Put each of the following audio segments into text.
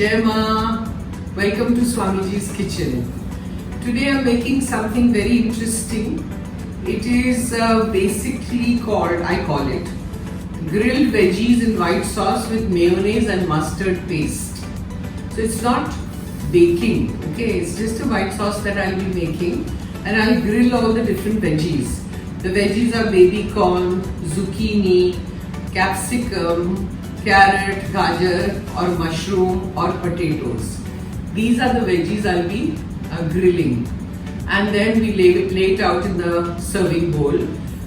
Jai Ma, welcome to Swamiji's kitchen. Today I'm making something very interesting. It is basically called, I call it, grilled veggies in white sauce with mayonnaise and mustard paste. So it's not baking, okay, it's just a white sauce that I'll be making, and I'll grill all the different veggies. The veggies are baby corn, zucchini, capsicum, carrot, gajar or mushroom or potatoes. These are the veggies I'll be grilling, and then we lay it out in the serving bowl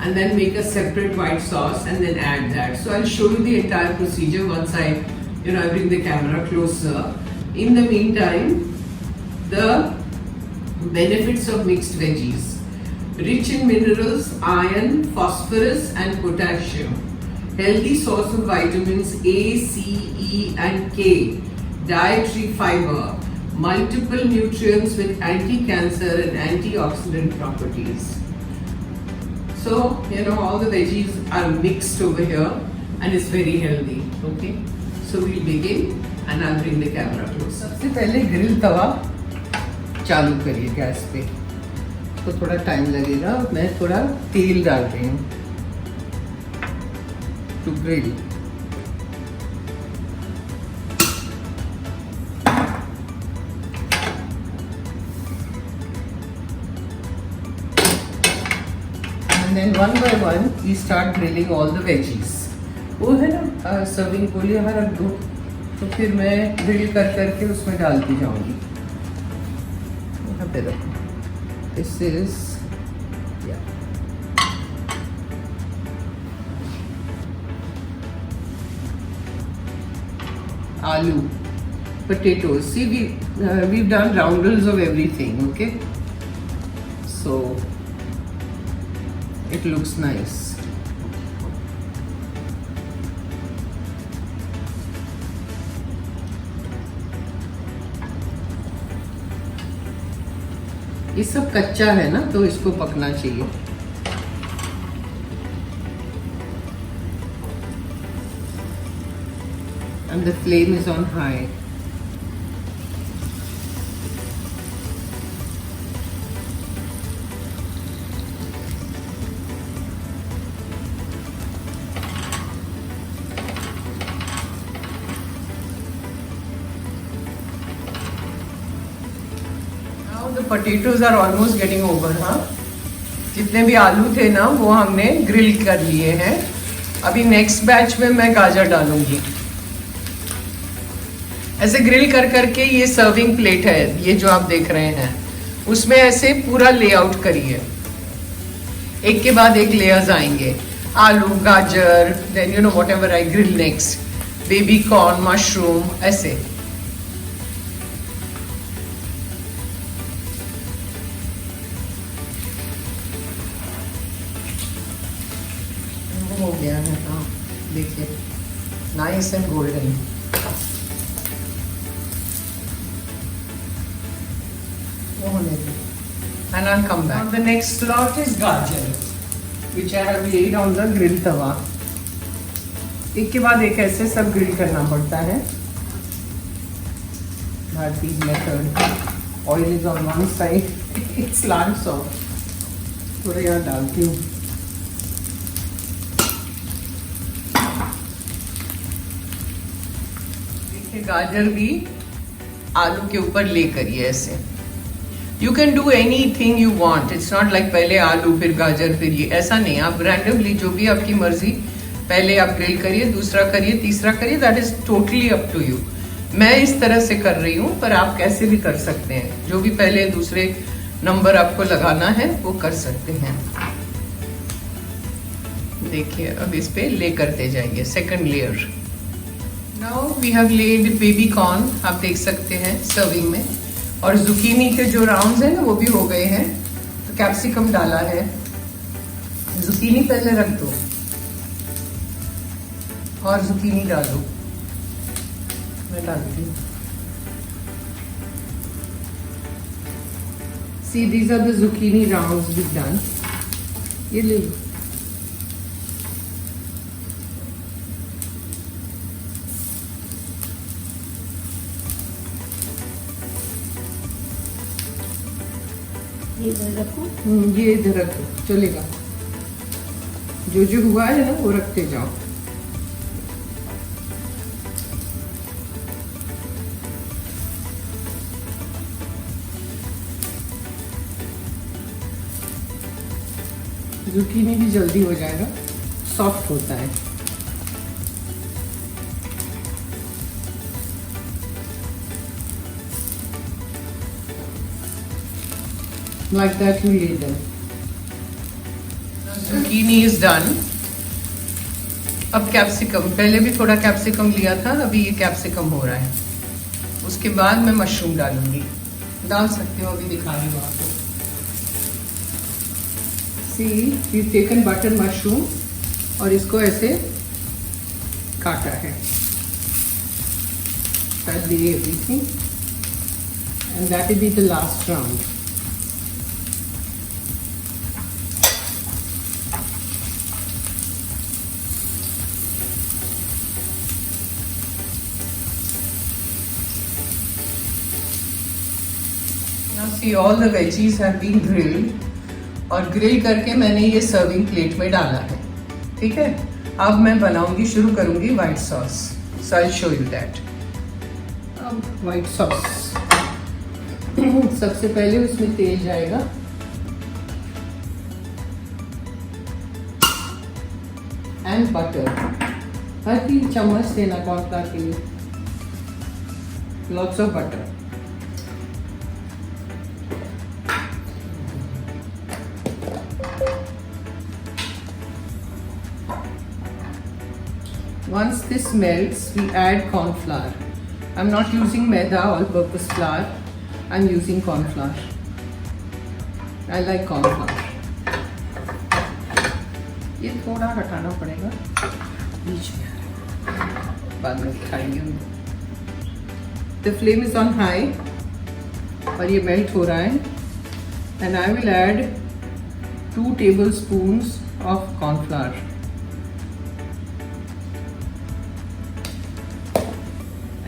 and then make a separate white sauce and then add that. So I'll show you the entire procedure once I bring the camera closer. In the meantime, the benefits of mixed veggies: rich in minerals, iron, phosphorus and potassium. Healthy source of vitamins A, C, E and K. Dietary fiber. Multiple nutrients with anti-cancer and antioxidant properties. So, all the veggies are mixed over here and it's very healthy. Okay, so we'll begin and I'll bring the camera close. सबसे पहले grill तवा चालू करिए gas पे, तो थोड़ा time लगेगा. मैं थोड़ा तेल डाल रही हूँ to grill. And then one by one we start grilling all the veggies. वो है ना सर्विंग बोल यहाँ रख दो, तो फिर मैं ग्रिल कर करके उसमें डालती जाऊंगी. यहाँ पे रखो. This is aloo, potatoes. See, we've done roundels of everything. Okay, so it looks nice. ये सब कच्चा है ना, तो इसको पकना चाहिए. And the flame is on high. Now the potatoes are almost getting over, हाँ. जितने भी आलू थे ना वो हमने ग्रिल कर लिए हैं. अभी नेक्स्ट बैच में मैं गाजर डालूंगी. ऐसे ग्रिल कर करके ये सर्विंग प्लेट है, ये जो आप देख रहे हैं, उसमें ऐसे पूरा लेआउट करिए. एक के बाद एक लेयर्स आएंगे. आलू, गाजर, then whatever I grill next, baby corn, mushroom, ऐसे. हो गया है, हाँ देखिए, nice and golden. And I'll come back. Now the next slot is gajar, which I have laid on the grill tawa. एक के बाद एक ऐसे सब ग्रिल करना पड़ता है. Bharti's method. Oil is on one side. It slants off. थोड़ा यहाँ डालती हूँ. देखिए गाजर भी आलू के ऊपर ले करिए ऐसे. You can do anything you want. It's not like पहले आलू फिर गाजर फिर ये, ऐसा नहीं. आप रैंडमली जो भी आपकी मर्जी, पहले आप ग्रिल करिए, दूसरा करिए, तीसरा करिए. That is totally up to you. मैं इस तरह से कर रही हूँ, पर आप कैसे भी कर सकते हैं. जो भी पहले दूसरे नंबर आपको लगाना है वो कर सकते हैं. देखिए अब इस पे ले करते जाएंगे second layer. Now we have laid baby corn, आप देख सकते हैं सर्विंग में. और जुकीनी के जो राउंड्स हैं ना वो भी हो गए हैं. तो कैप्सिकम डाला है. जुकीनी पहले रख दो और जुकीनी डालो. मैं डालती हूँ. See, these are the zucchini rounds we've done. ये ले लो. ये इधर रखो। ये इधर रख दो, चलेगा। जो जो हुआ है ना वो रखते जाओ। जुकीनी भी जल्दी हो जाएगा, सॉफ्ट होता है। Like that you lay them. Zucchini is done. अब कैप्सिकम, पहले भी थोड़ा कैप्सिकम लिया था, अभी ये कैप्सिकम हो रहा है। उसके बाद मैं मशरूम डालूंगी। डाल सकते हो, अभी दिखा रही हूँ आपको। See, we've taken butter mushroom और इसको ऐसे काटा है। That be everything, and that will be the last round. Now see, all the veggies have been grilled और ग्रिल करके मैंने ये सर्विंग प्लेट में डाला है। ठीक है, अब मैं बनाऊंगी, शुरू करूंगी white sauce. So I show you that. अब व्हाइट सॉस सबसे पहले उसमें तेल जाएगा। एंड बटर, हर 3 चम्मच देना कॉर्नफ्लावर के लिए। Lots of butter. Once this melts, we add corn flour. I'm not using maida, all-purpose flour. I'm using corn flour. I like corn flour. ये थोड़ा हटाना पड़ेगा, बीच में आ रहा है, बाद में उठाएंगे हम। The flame is on high और ये मेल्ट हो रहा है। And I will add 2 tablespoons of corn flour.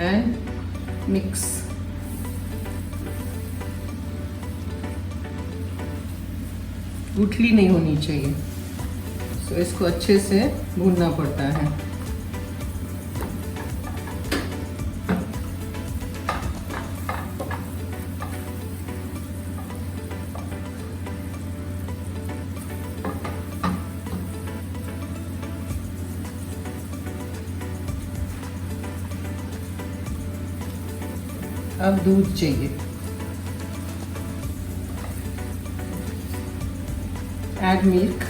And mix. गुठली नहीं होनी चाहिए, तो इसको अच्छे से भूनना पड़ता है। अब दूध चाहिए। Add milk.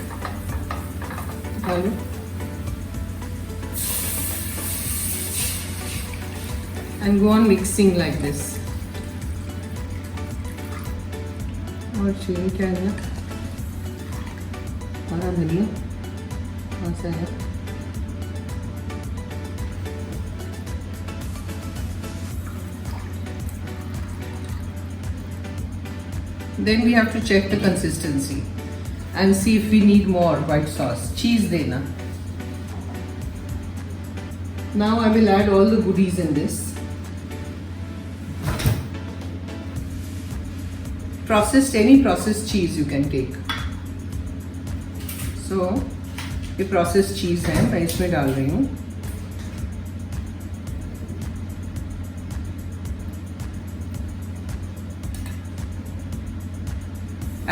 डालो। And go on mixing like this. और चाहिए क्या है? हरा धनिया, कौन सा है? Then we have to check the consistency and see if we need more white sauce. Cheese dena. Now I will add all the goodies in this. Any processed cheese you can take. So ये processed cheese है, मैं इसमें डाल रही हूँ।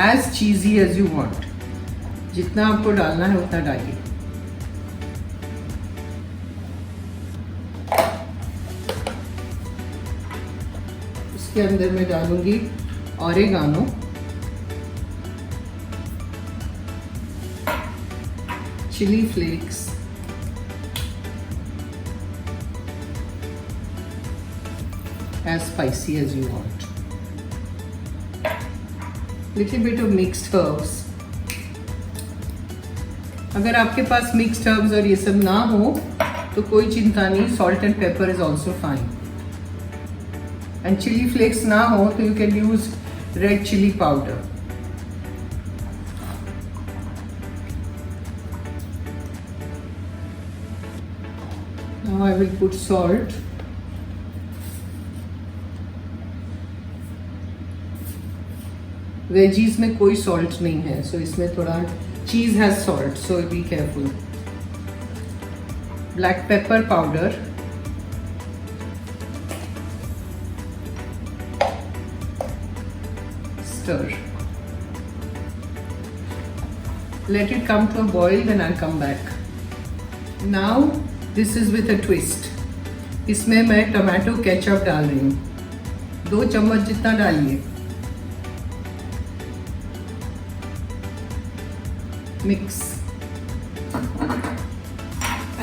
As cheesy as you want. जितना आपको डालना है उतना डालिए। इसके अंदर मैं डालूंगी oregano, chilli flakes, as spicy as you want. Little bit of mixed herbs. अगर आपके पास मिक्स्ड हर्ब्स और ये सब ना हो तो कोई चिंता नहीं, salt and pepper is also fine. And chilli flakes ना हो तो you can use red chilli powder. Now I will put salt. Veggies में कोई सॉल्ट नहीं है, सो इसमें थोड़ा cheese has salt, so be careful. Black pepper powder, stir. Let it come to a boil, then I'll come back. Now this is with a twist. इसमें मैं tomato ketchup डाल रही हूँ, 2 चम्मच जितना डालिए. Mix.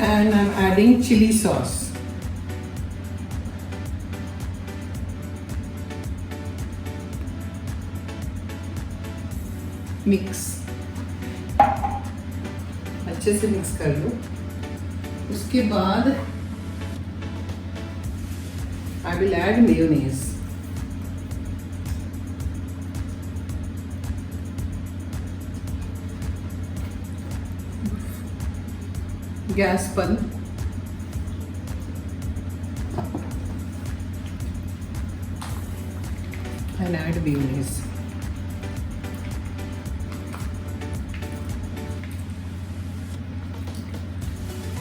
And I'm adding chili sauce. Mix. अच्छे से मिक्स कर लो. उसके बाद I will add mayonnaise. Gas बंद. And add mayonnaise.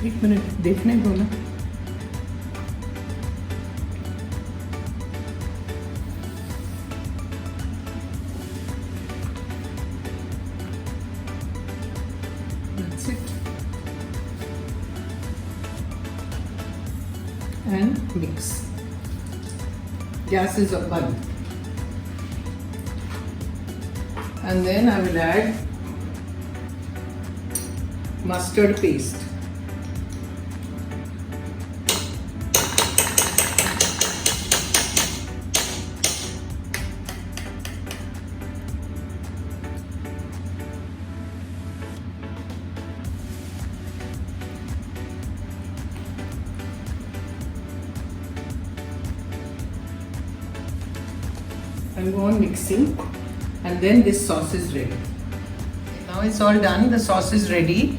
एक मिनट देखने दो ना. That's it. And mix. Gas is on. And then I will add mustard paste. And go on mixing, and then this sauce is ready. Now it's all done, the sauce is ready,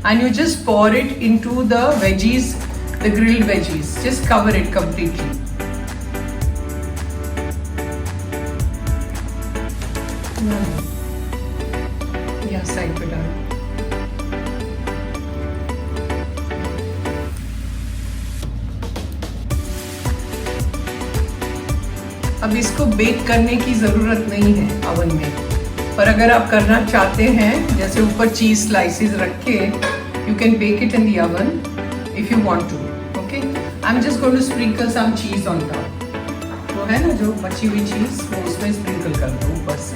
and you just pour it into the veggies, the grilled veggies. Just cover it completely. Yeah, side पे डालो. अब इसको bake करने की ज़रूरत नहीं है oven में, पर अगर आप करना चाहते हैं, जैसे ऊपर चीज़ स्लाइसेस रख के, you can bake it in the oven if you want to. Okay, I am just going to sprinkle some cheese on top. वो है ना जो बची हुई चीज़, वो उसमें स्प्रिंकल कर दो ऊपर से,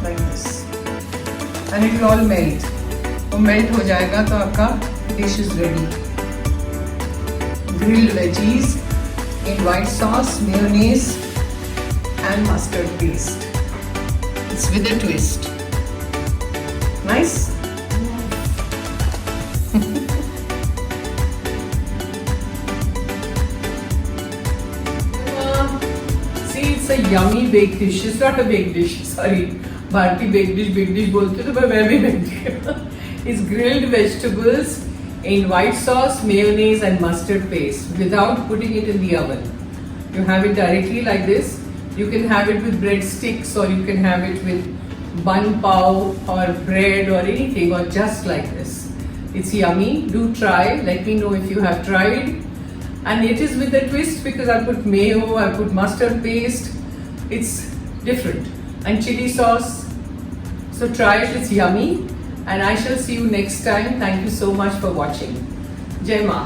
like this, and it will all melt. वो मेल्ट हो जाएगा तो आपका dish is ready. Grilled veggies in white sauce, mayonnaise and mustard paste. It's with a twist. Nice? See, it's a yummy baked dish. It's not a baked dish, sorry. Bharti baked dish बोलते तो मैं भी baked. It's grilled vegetables in white sauce, mayonnaise and mustard paste without putting it in the oven. You have it directly like this. You can have it with breadsticks, or you can have it with bun pav or bread or anything, or just like this. It's yummy. Do try. Let me know if you have tried. And it is with a twist because I put mayo, I put mustard paste. It's different. And chili sauce. So try it. It's yummy. And I shall see you next time. Thank you so much for watching. Jai Maa.